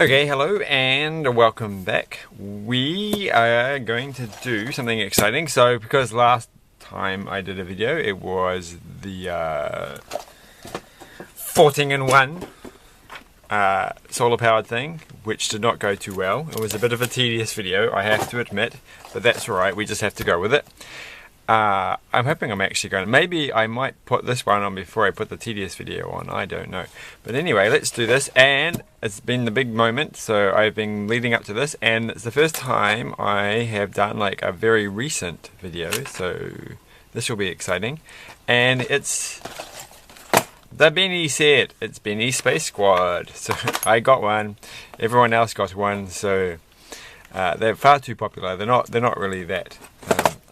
Okay, hello and welcome back. We are going to do something exciting. So, because last time I did a video, it was the 14-in-1 solar powered thing, which did not go too well. It was a bit of a tedious video, I have to admit, but that's alright, we just have to go with it. I'm hoping I'm actually going to, maybe I might put this one on before I put the tedious video on, I don't know. But anyway, let's do this, and it's been the big moment, so I've been leading up to this, and it's the first time I have done like a very recent video, so this will be exciting. And it's the Benny set, it's Benny Space Squad. So I got one, everyone else got one, so they're far too popular, they're not really that.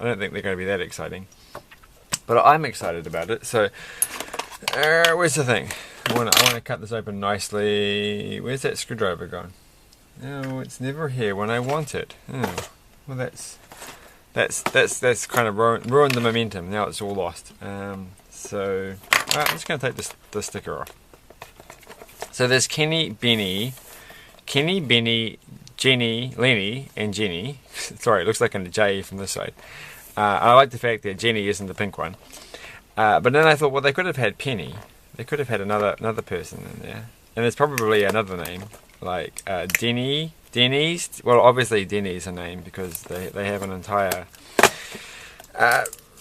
I don't think they're going to be that exciting, but I'm excited about it. So, where's the thing? I want to cut this open nicely. Where's that screwdriver gone? No, it's never here when I want it. Oh, well, that's kind of ruined the momentum. Now it's all lost. So, I'm just going to take the sticker off. So there's Kenny, Benny, Jenny, Lenny, and Jenny. Sorry, it looks like a J from this side. I like the fact that Jenny isn't the pink one. But then I thought, well, they could have had Penny. They could have had another person in there. And there's probably another name, like Denny's. Well, obviously Denny's a name because they have an entire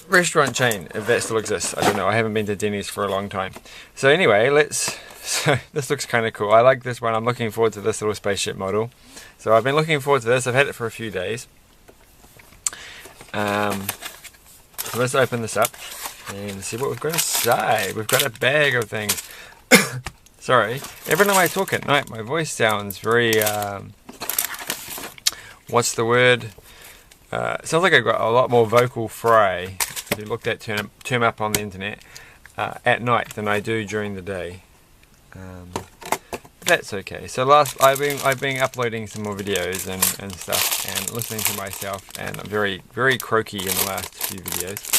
restaurant chain, if that still exists. I don't know, I haven't been to Denny's for a long time. So anyway, so this looks kind of cool. I like this one. I'm looking forward to this little spaceship model. So I've been looking forward to this. I've had it for a few days. So let's open this up and see what we've got inside. We've got a bag of things. Sorry, every time I talk at night, my voice sounds very, what's the word? It sounds like I've got a lot more vocal fry, if you look that term up on the internet, at night than I do during the day. That's okay. So I've been uploading some more videos and stuff and listening to myself, and I'm very croaky in the last few videos.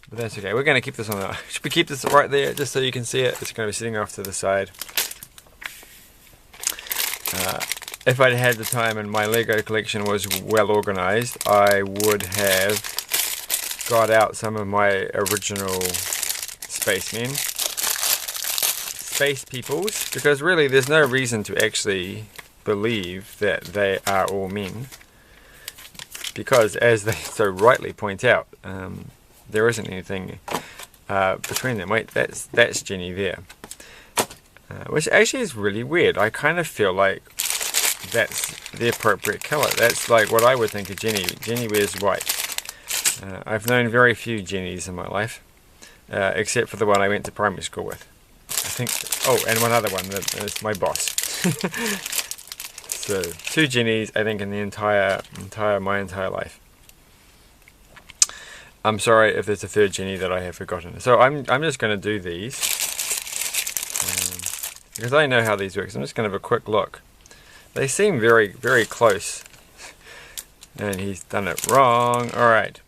But that's okay. We're going to keep this on. Should we keep this right there just so you can see it? It's going to be sitting off to the side. If I'd had the time and my Lego collection was well organized, I would have got out some of my original spacemen. Space peoples, because really there's no reason to actually believe that they are all men, because as they so rightly point out, there isn't anything between them. Wait, that's Jenny there, which actually is really weird. I kind of feel like that's the appropriate color. That's like what I would think of Jenny. Jenny wears white. I've known very few Jennies in my life, except for the one I went to primary school with. I think, oh, and one other one, that's my boss. So, 2 Jennies, I think, in the my entire life. I'm sorry if there's a 3rd Jenny that I have forgotten. So I'm just going to do these, because I know how these work. So I'm just going to have a quick look. They seem very close, and he's done it wrong. All right,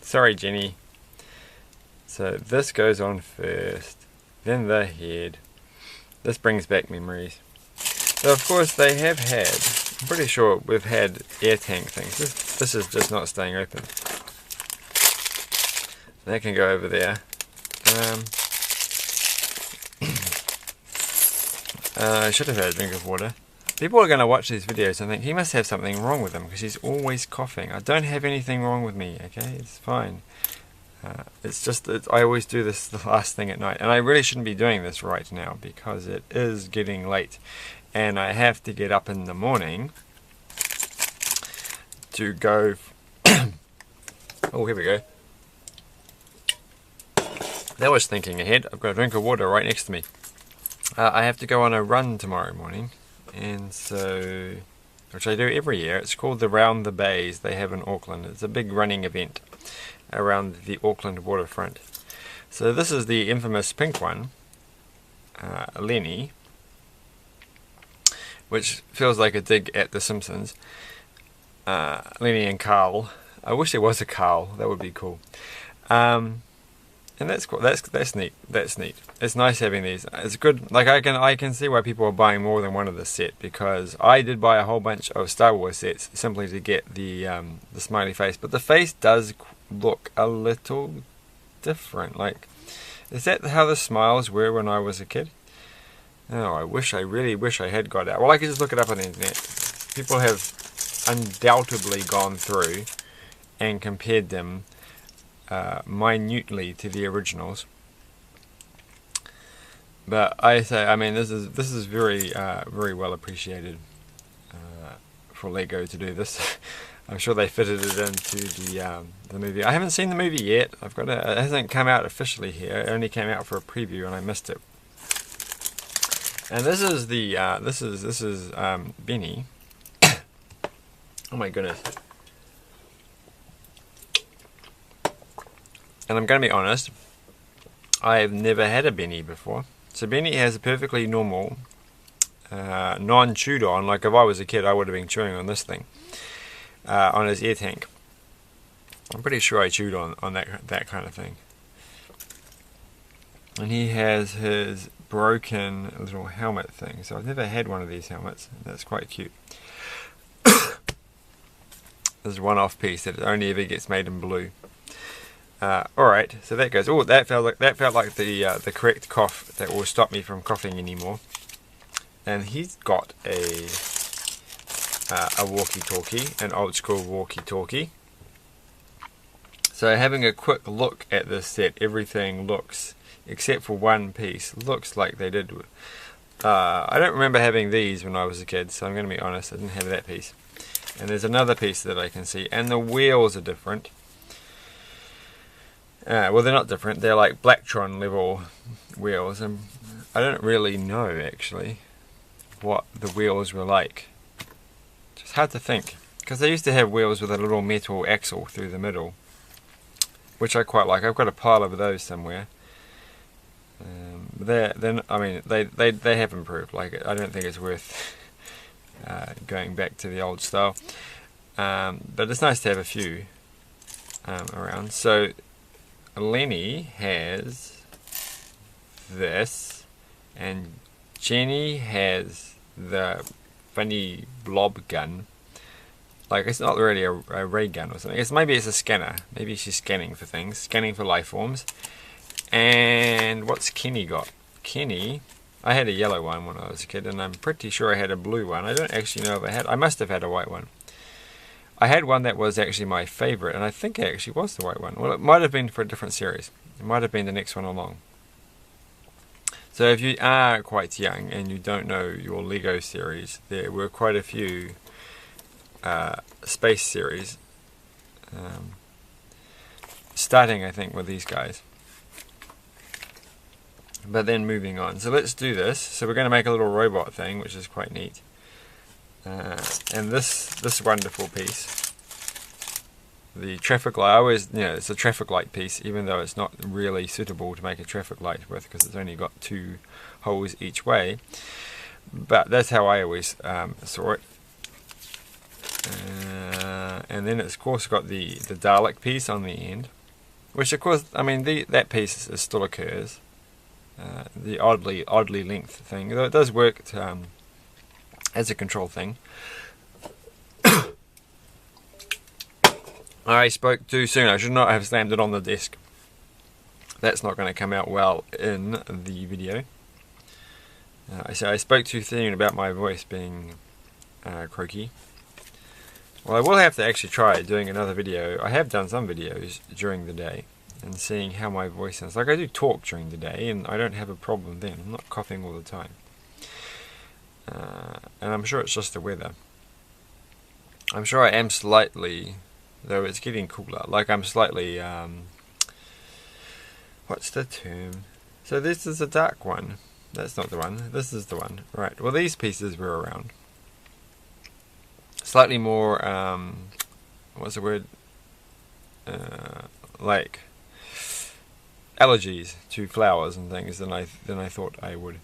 sorry, Jenny. So this goes on first. Then the head. This brings back memories. So of course they have had, I'm pretty sure we've had air tank things. This is just not staying open. That can go over there. I should have had a drink of water. People are going to watch these videos and think he must have something wrong with him because he's always coughing. I don't have anything wrong with me, okay? It's fine. It's just that I always do this the last thing at night, and I really shouldn't be doing this right now because it is getting late and I have to get up in the morning to go oh, here we go. That was thinking ahead. I've got a drink of water right next to me. I have to go on a run tomorrow morning, and so, which I do every year. It's called the Round the Bays they have in Auckland. It's a big running event around the Auckland waterfront. So this is the infamous pink one, Lenny, which feels like a dig at The Simpsons. Lenny and Carl. I wish there was a Carl, that would be cool. And that's cool. That's neat. That's neat. It's nice having these. It's good. Like I can see why people are buying more than one of this set, because I did buy a whole bunch of Star Wars sets simply to get the smiley face. But the face does look a little different. Like, is that how the smiles were when I was a kid? Oh, I really wish I had got out. Well, I could just look it up on the internet. People have undoubtedly gone through and compared them minutely to the originals, but I mean, this is very very well appreciated for Lego to do this. I'm sure they fitted it into the movie. I haven't seen the movie yet. It hasn't come out officially here. It only came out for a preview and I missed it. And this is Benny. Oh my goodness. And I'm going to be honest, I've never had a Benny before. So Benny has a perfectly normal, non-chewed on, like if I was a kid I would have been chewing on this thing, on his air tank. I'm pretty sure I chewed on that kind of thing. And he has his broken little helmet thing. So I've never had one of these helmets. That's quite cute. This is a one-off piece that only ever gets made in blue. Alright, so that goes. Oh, that felt like the correct cough that will stop me from coughing anymore. And he's got a walkie-talkie, an old-school walkie-talkie. So having a quick look at this set, everything looks, except for one piece, looks like they did. I don't remember having these when I was a kid, so I'm going to be honest, I didn't have that piece. And there's another piece that I can see, and the wheels are different. Well, they're not different. They're like Blacktron level wheels, and I don't really know actually what the wheels were like. It's hard to think, because they used to have wheels with a little metal axle through the middle, which I quite like. I've got a pile of those somewhere. I mean, they have improved. Like, I don't think it's worth going back to the old style, but it's nice to have a few around. So Lenny has this, and Jenny has the funny blob gun. Like, it's not really a ray gun or something. Maybe it's a scanner. Maybe she's scanning for things, scanning for life forms. And what's Kenny got? Kenny, I had a yellow one when I was a kid, and I'm pretty sure I had a blue one. I don't actually know if I must have had a white one. I had one that was actually my favourite, and I think it actually was the white one. Well, it might have been for a different series. It might have been the next one along. So if you are quite young and you don't know your Lego series, there were quite a few space series, starting I think with these guys, but then moving on. So let's do this. So we're going to make a little robot thing, which is quite neat. And this wonderful piece, the traffic light. I always, it's a traffic light piece, even though it's not really suitable to make a traffic light with, because it's only got 2 holes each way. But that's how I always saw it. And then it's of course got the Dalek piece on the end, which of course, I mean, that piece still occurs. The oddly length thing, though it does work as a control thing. I spoke too soon. I should not have slammed it on the desk. That's not going to come out well in the video. So I spoke too soon about my voice being croaky. Well, I will have to actually try doing another video. I have done some videos during the day and seeing how my voice sounds. Like, I do talk during the day and I don't have a problem then. I'm not coughing all the time. And I'm sure it's just the weather. I'm sure I am slightly, though it's getting cooler, like I'm slightly, what's the term? So this is a dark one. That's not the one. This is the one. Right. Well, these pieces were around. Slightly more, what's the word? Like allergies to flowers and things than I thought I would.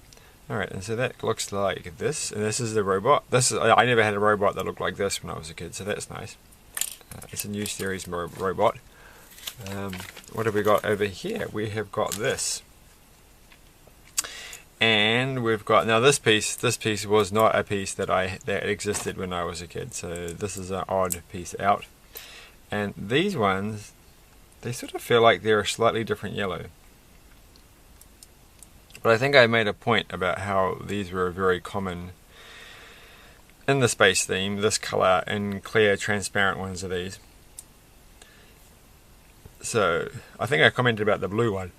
Alright, and so that looks like this, and this is the robot. I never had a robot that looked like this when I was a kid, so that's nice. It's a new series robot. What have we got over here? We have got this. And we've got, now this piece was not a piece that existed when I was a kid, so this is an odd piece out. And these ones, they sort of feel like they're a slightly different yellow. But I think I made a point about how these were very common in the space theme, this colour, and clear transparent ones are these. So I think I commented about the blue one.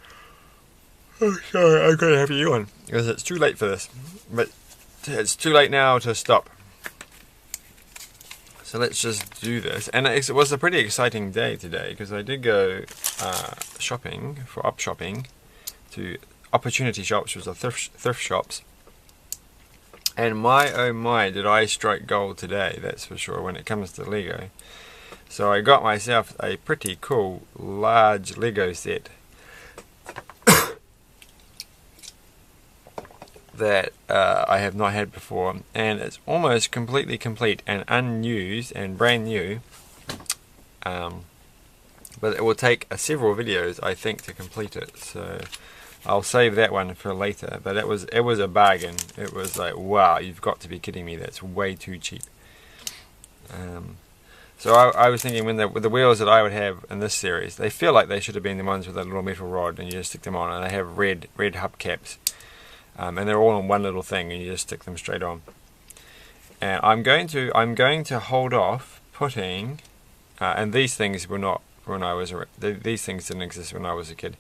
Oh, sorry, I'm going to have a yawn because it's too late for this, but it's too late now to stop. So let's just do this. And it was a pretty exciting day today because I did go shopping, for up shopping, to Opportunity Shops, which was a thrift shops. And my oh my, did I strike gold today, that's for sure, when it comes to Lego. So I got myself a pretty cool large Lego set that I have not had before, and it's almost completely complete and unused and brand new, but it will take several videos I think to complete it, so I'll save that one for later. But it was a bargain. It was like, wow, you've got to be kidding me, that's way too cheap. So I was thinking with the wheels that I would have in this series, they feel like they should have been the ones with a little metal rod and you just stick them on, and they have red hubcaps. And they're all on one little thing, and you just stick them straight on. And I'm going to hold off putting, and these things were not when I was these things didn't exist when I was a kid.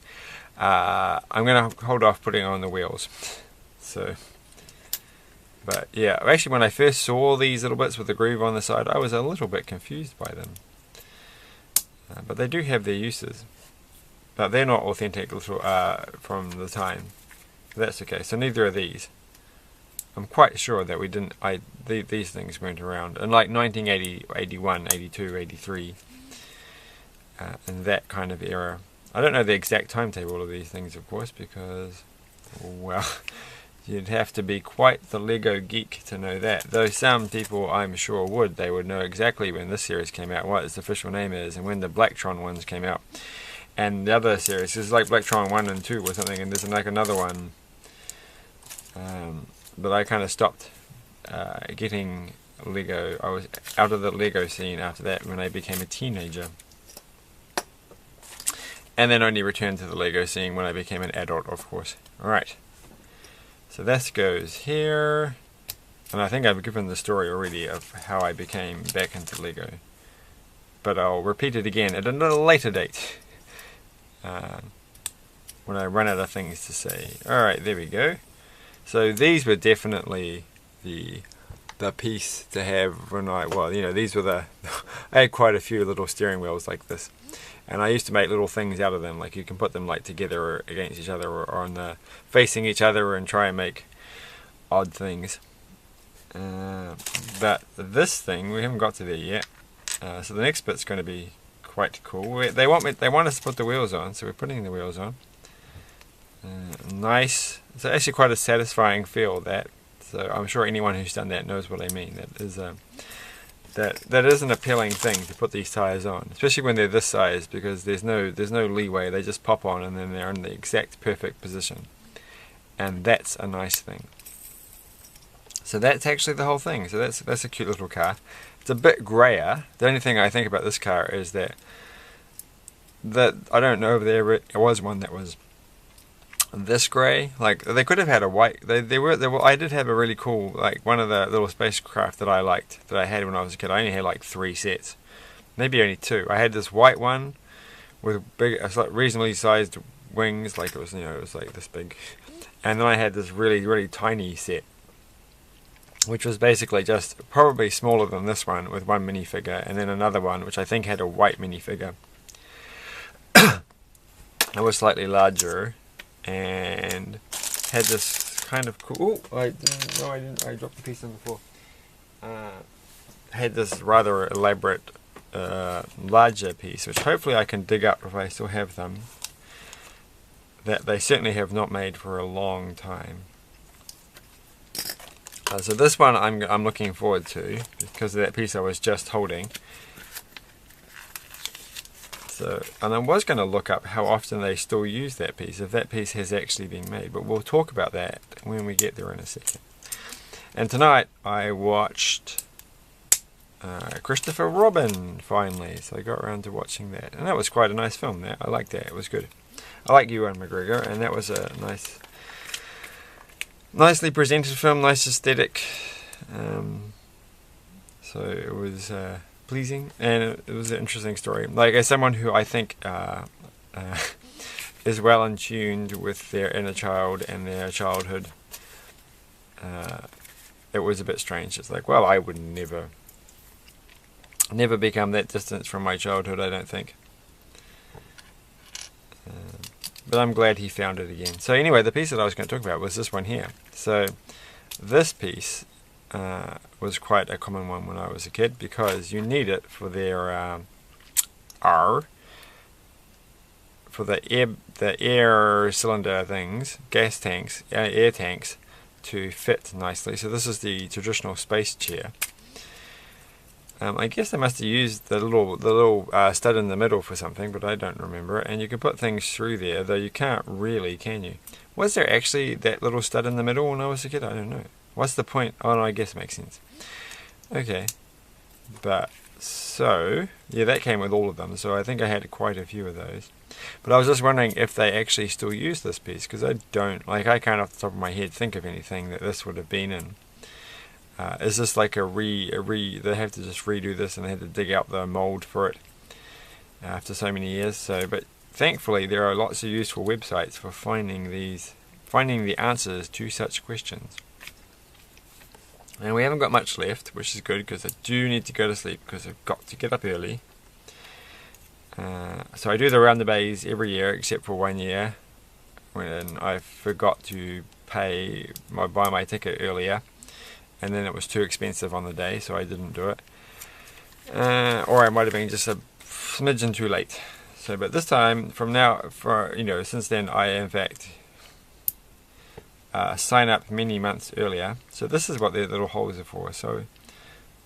I'm going to hold off putting on the wheels. So, but yeah, actually, when I first saw these little bits with the groove on the side, I was a little bit confused by them. But they do have their uses, but they're not authentic little from the time. That's okay. So neither are these. I'm quite sure that we didn't. These things weren't around in like 1980, 81, 82, 83, in that kind of era. I don't know the exact timetable of these things, of course, because, well, you'd have to be quite the Lego geek to know that. Though some people, I'm sure, would. They would know exactly when this series came out, what its official name is, and when the Blacktron ones came out. And the other series is like Blacktron 1 and 2 or something, and there's like another one. But I kind of stopped getting Lego. I was out of the Lego scene after that when I became a teenager. And then only returned to the Lego scene when I became an adult, of course. Alright. So this goes here. And I think I've given the story already of how I became back into Lego. But I'll repeat it again at a later date. When I run out of things to say. Alright, there we go. So these were definitely the piece to have when these were I had quite a few little steering wheels like this, and I used to make little things out of them, like you can put them like together or against each other or on facing each other and try and make odd things. But this thing, we haven't got to there yet, so the next bit's going to be quite cool. They want us to put the wheels on, so we're putting the wheels on. Nice. It's actually quite a satisfying feel, that. So I'm sure anyone who's done that knows what I mean. That is that is an appealing thing to put these tires on, especially when they're this size, because there's no leeway. They just pop on and then they're in the exact perfect position, and that's a nice thing. So that's actually the whole thing. So that's a cute little car. It's a bit grayer. The only thing I think about this car is that I don't know if there was one that was this grey. Like, they could have had a white. They were. I did have a really cool, like, one of the little spacecraft that I liked, that I had when I was a kid. I only had like 3 sets, maybe only 2. I had this white one with big, reasonably sized wings, like it was like this big, and then I had this really tiny set, which was basically just probably smaller than this one with one minifigure, and then another one which I think had a white minifigure. It was slightly larger and had this kind of cool. I didn't. I dropped the piece on the floor. Had this rather elaborate, larger piece, which hopefully I can dig up if I still have them. That they certainly have not made for a long time. So this one I'm looking forward to because of that piece I was just holding. So So, and I was going to look up how often they still use that piece, if that piece has actually been made, but we'll talk about that when we get there in a second. And tonight I watched Christopher Robin finally, so I got around to watching that, and that was quite a nice film. That I liked that; it was good. I like Ewan McGregor, and that was a nicely presented film, nice aesthetic. So it was pleasing, and it was an interesting story. Like, as someone who I think is well in tuned with their inner child and their childhood, it was a bit strange. It's like, well, I would never become that distant from my childhood, I don't think. But I'm glad he found it again. So anyway, the piece that I was going to talk about was this one here. So this piece was quite a common one when I was a kid, because you need it for their for the air cylinder things, gas tanks, air tanks, to fit nicely. So this is the traditional space chair. I guess they must have used the little stud in the middle for something, but I don't remember it. And you can put things through there, though you can't really, can you? Was there actually that little stud in the middle when I was a kid? I don't know. What's the point? Oh no, I guess it makes sense. Okay, but so yeah, that came with all of them. So I think I had quite a few of those. But I was just wondering if they actually still use this piece, because I don't, like, I can't off the top of my head think of anything that this would have been in. Is this like they have to just redo this, and they had to dig out the mold for it after so many years? So, but thankfully there are lots of useful websites for finding the answers to such questions. And we haven't got much left, which is good, because I do need to go to sleep, because I've got to get up early. So I do the round the bays every year, except for 1 year when I forgot to buy my ticket earlier, and then it was too expensive on the day, so I didn't do it. Or I might have been just a smidgen too late. So, but this time, from now, since then, I in fact sign up many months earlier. So this is what the little holes are for. So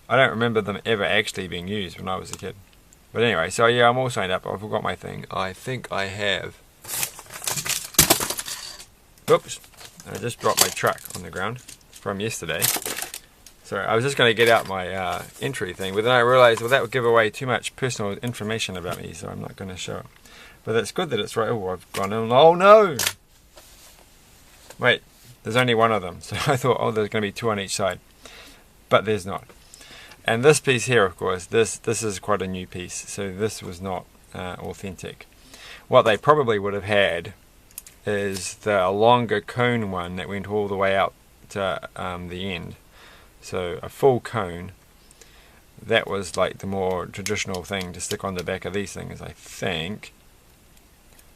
I don't remember them ever actually being used when I was a kid. But anyway, so yeah, I'm all signed up. I forgot my thing. I think I have. Oops! I just dropped my truck on the ground from yesterday. Sorry, I was just going to get out my entry thing, but then I realised, well, that would give away too much personal information about me, so I'm not going to show it. But it's good that it's right. Oh, I've gone in. Oh no! Wait, there's only one of them, so I thought, oh, there's going to be two on each side. But there's not. And this piece here, of course, this is quite a new piece, so this was not authentic. What they probably would have had is the longer cone one that went all the way out to the end. So a full cone, that was like the more traditional thing to stick on the back of these things, I think.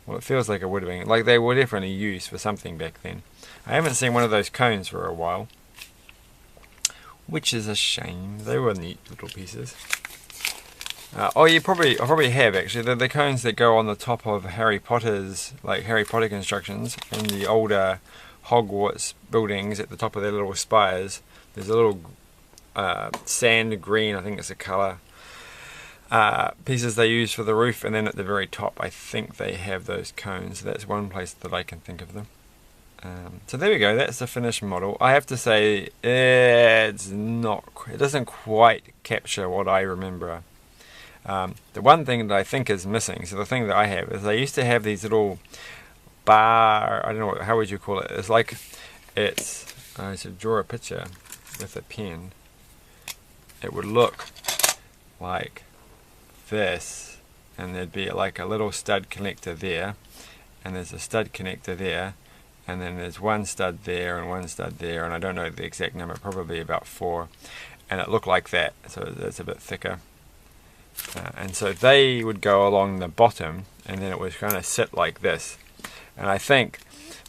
Well, it feels like it would have been, like they were definitely used for something back then. I haven't seen one of those cones for a while, which is a shame. They were neat little pieces. Oh, I probably have actually. They're the cones that go on the top of Harry Potter's, like Harry Potter constructions in the older Hogwarts buildings at the top of their little spires. There's a little sand green, I think it's a colour, pieces they use for the roof, and then at the very top I think they have those cones. So that's one place that I can think of them. So there we go, that's the finished model. I have to say it doesn't quite capture what I remember. The one thing that I think is missing, so the thing that I have, is I used to have these little bar, I don't know, how would you call it? It's like, I should draw a picture with a pen. It would look like this, and there'd be like a little stud connector there, and there's a stud connector there, and then there's one stud there and one stud there, and I don't know the exact number, probably about 4, and it looked like that, so it's a bit thicker. And so they would go along the bottom, and then it would kind of sit like this. And I think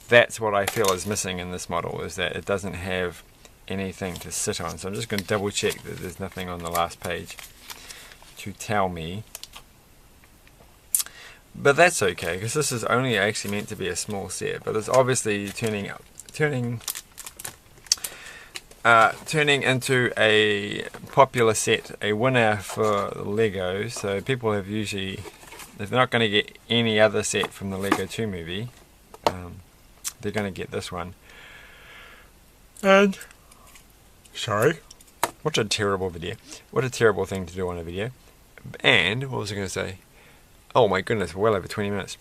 that's what I feel is missing in this model, is that it doesn't have anything to sit on. So I'm just going to double check that there's nothing on the last page to tell me. But that's okay, because this is only actually meant to be a small set, but it's obviously turning into a popular set, a winner for Lego. So people have usually if they're not going to get any other set from the Lego 2 movie, they're going to get this one. And sorry, what a terrible video. What a terrible thing to do on a video. And what was I going to say? Oh my goodness, well over 20 minutes.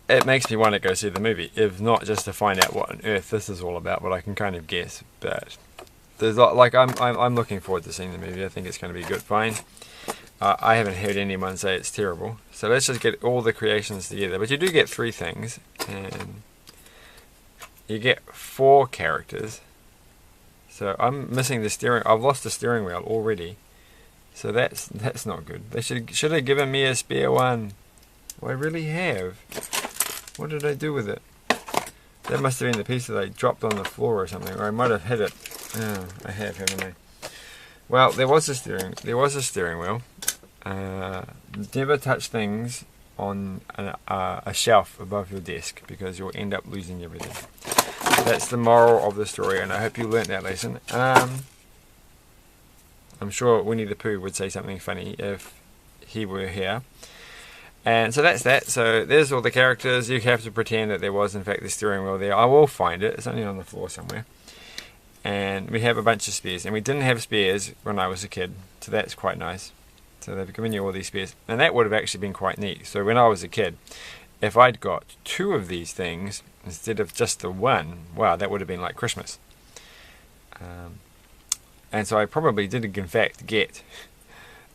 It makes me want to go see the movie, if not just to find out what on earth this is all about, but I can kind of guess. But there's like I'm looking forward to seeing the movie. I think it's going to be good. Fine. I haven't heard anyone say it's terrible. So let's just get all the creations together. But you do get 3 things, and you get 4 characters. So I'm missing the steering. I've lost the steering wheel already. So that's not good. They should have given me a spare one. Well, I really have. What did I do with it? That must have been the piece that I dropped on the floor or something, or I might have hit it. Oh, I have, haven't I? Well, there was a steering wheel. Never touch things on a shelf above your desk, because you'll end up losing everything. That's the moral of the story, and I hope you learnt that lesson. I'm sure Winnie the Pooh would say something funny if he were here. And so that's that. So there's all the characters. You have to pretend that there was in fact the steering wheel there. I will find it. It's only on the floor somewhere. And we have a bunch of spares. And we didn't have spares when I was a kid. So that's quite nice. So they've given you all these spares. And that would have actually been quite neat. So when I was a kid, if I'd got 2 of these things instead of just the 1, wow, that would have been like Christmas. And so I probably did in fact get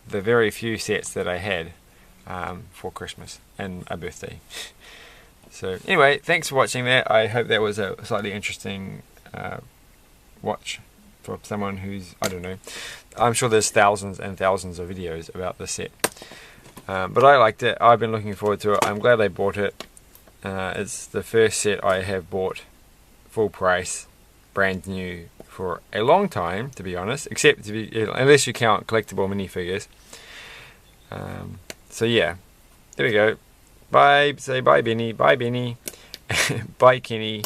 the very few sets that I had for Christmas and a birthday. So anyway, thanks for watching that. I hope that was a slightly interesting watch for someone who's, I don't know, I'm sure there's thousands and thousands of videos about this set. But I liked it. I've been looking forward to it. I'm glad I bought it. It's the first set I have bought full price, brand new, for a long time, to be honest, except unless you count collectible minifigures. So yeah, there we go. Bye. Say bye, Benny. Bye, Benny. Bye, Kenny.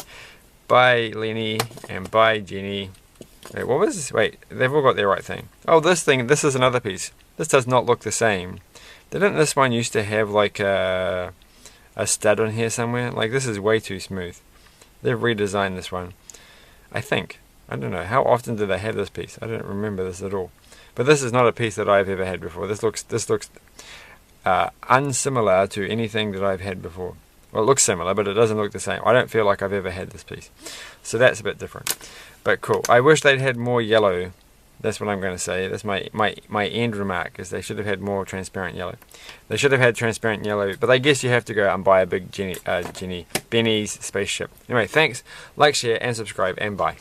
Bye, Lenny. And bye, Jenny. Wait, what was this? Wait, they've all got their right thing. Oh, this thing. This is another piece. This does not look the same. Didn't this one used to have like a stud on here somewhere? Like, this is way too smooth. They've redesigned this one, I think. I don't know. How often do they have this piece? I don't remember this at all. But this is not a piece that I've ever had before. This looks unsimilar to anything that I've had before. Well, it looks similar, but it doesn't look the same. I don't feel like I've ever had this piece. So that's a bit different. But cool. I wish they'd had more yellow. That's what I'm going to say. That's my end remark, is they should have had more transparent yellow. They should have had transparent yellow, but I guess you have to go out and buy a big Benny's spaceship. Anyway, thanks. Like, share, and subscribe, and bye.